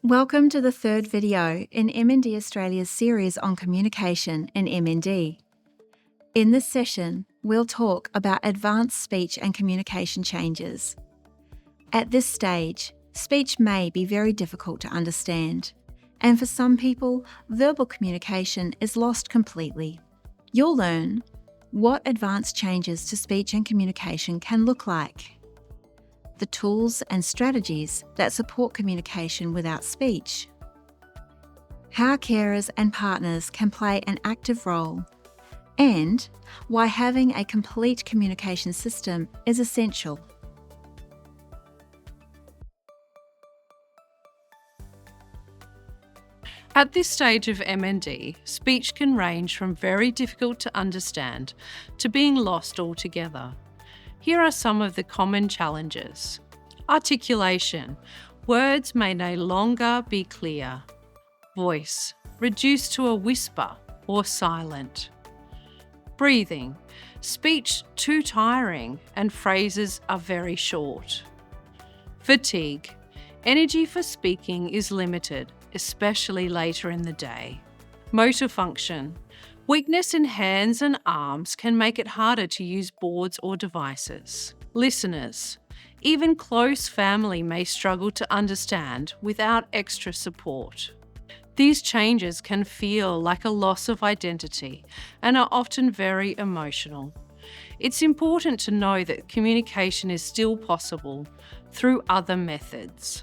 Welcome to the third video in MND Australia's series on communication in MND. In this session, we'll talk about advanced speech and communication changes. At this stage, speech may be very difficult to understand, and for some people, verbal communication is lost completely. You'll learn what advanced changes to speech and communication can look like, the tools and strategies that support communication without speech, how carers and partners can play an active role, and why having a complete communication system is essential. At this stage of MND, speech can range from very difficult to understand to being lost altogether. Here are some of the common challenges. Articulation. Words may no longer be clear. Voice. Reduced to a whisper or silent. Breathing. Speech too tiring and phrases are very short. Fatigue. Energy for speaking is limited, especially later in the day. Motor function. Weakness in hands and arms can make it harder to use boards or devices. Listeners. Even close family may struggle to understand without extra support. These changes can feel like a loss of identity and are often very emotional. It's important to know that communication is still possible through other methods.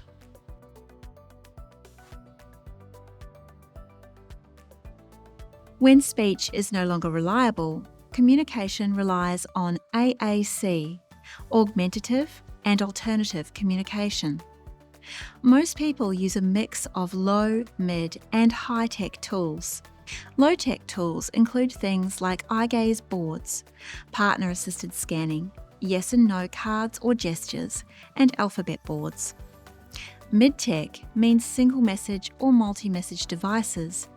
When speech is no longer reliable, communication relies on AAC, augmentative and alternative communication. Most people use a mix of low, mid and high-tech tools. Low-tech tools include things like eye gaze boards, partner-assisted scanning, yes and no cards or gestures, and alphabet boards. Mid-tech means single message or multi-message devices,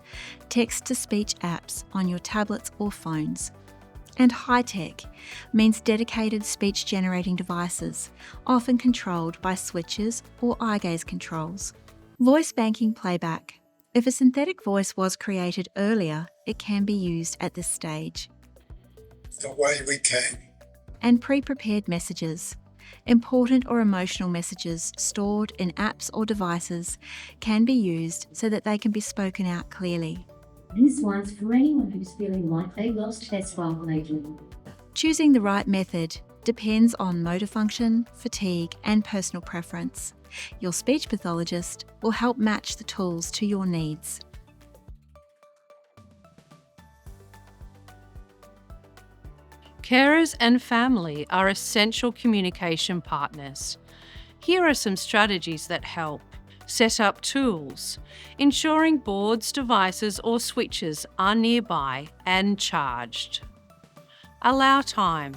text-to-speech apps on your tablets or phones. And high-tech means dedicated speech-generating devices, often controlled by switches or eye gaze controls. Voice banking playback. If a synthetic voice was created earlier, it can be used at this stage. The way we came. And pre-prepared messages. Important or emotional messages stored in apps or devices can be used so that they can be spoken out clearly. This one's for anyone who's feeling like they lost their spark lately. Choosing the right method depends on motor function, fatigue, and personal preference. Your speech pathologist will help match the tools to your needs. Carers and family are essential communication partners. Here are some strategies that help. Set up tools, ensuring boards, devices or switches are nearby and charged. Allow time.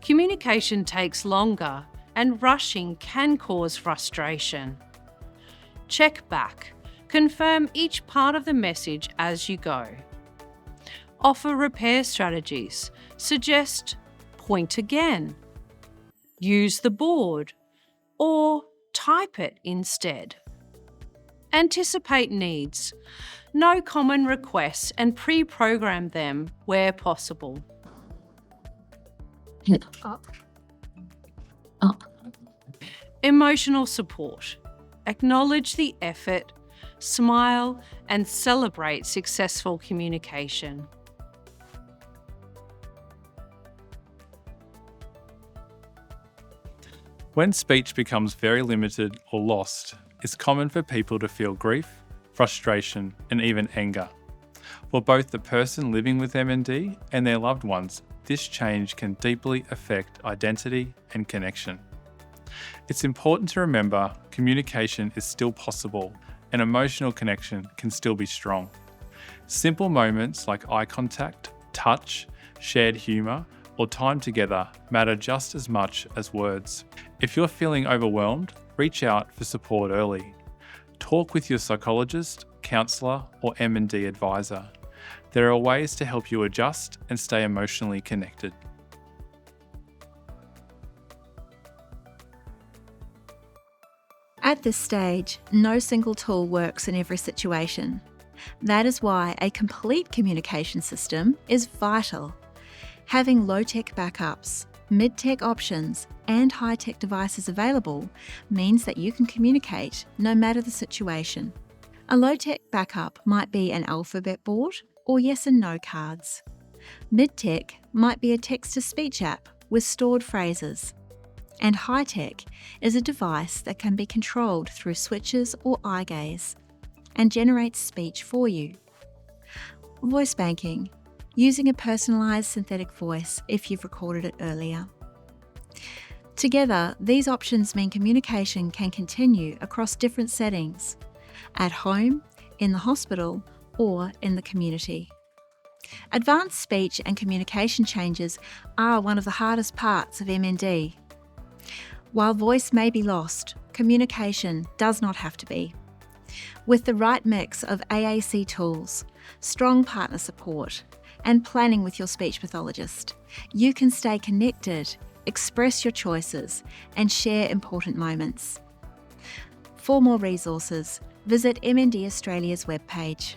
Communication takes longer and rushing can cause frustration. Check back. Confirm each part of the message as you go. Offer repair strategies. Suggest point again. Use the board or type it instead. Anticipate needs. Know common requests and pre-program them where possible. Hip up. Up. Emotional support. Acknowledge the effort, smile, and celebrate successful communication. When speech becomes very limited or lost, it's common for people to feel grief, frustration, and even anger. For both the person living with MND and their loved ones, this change can deeply affect identity and connection. It's important to remember communication is still possible and emotional connection can still be strong. Simple moments like eye contact, touch, shared humour, or time together matter just as much as words. If you're feeling overwhelmed, reach out for support early. Talk with your psychologist, counsellor, or MND advisor. There are ways to help you adjust and stay emotionally connected. At this stage, no single tool works in every situation. That is why a complete communication system is vital. Having low-tech backups, mid-tech options, and high-tech devices available means that you can communicate no matter the situation. A low-tech backup might be an alphabet board or yes and no cards. Mid-tech might be a text-to-speech app with stored phrases. And high-tech is a device that can be controlled through switches or eye gaze and generates speech for you. Voice banking, using a personalised synthetic voice if you've recorded it earlier. Together, these options mean communication can continue across different settings, at home, in the hospital, or in the community. Advanced speech and communication changes are one of the hardest parts of MND. While voice may be lost, communication does not have to be. With the right mix of AAC tools, strong partner support, and planning with your speech pathologist, you can stay connected, express your choices, and share important moments. For more resources, visit MND Australia's webpage.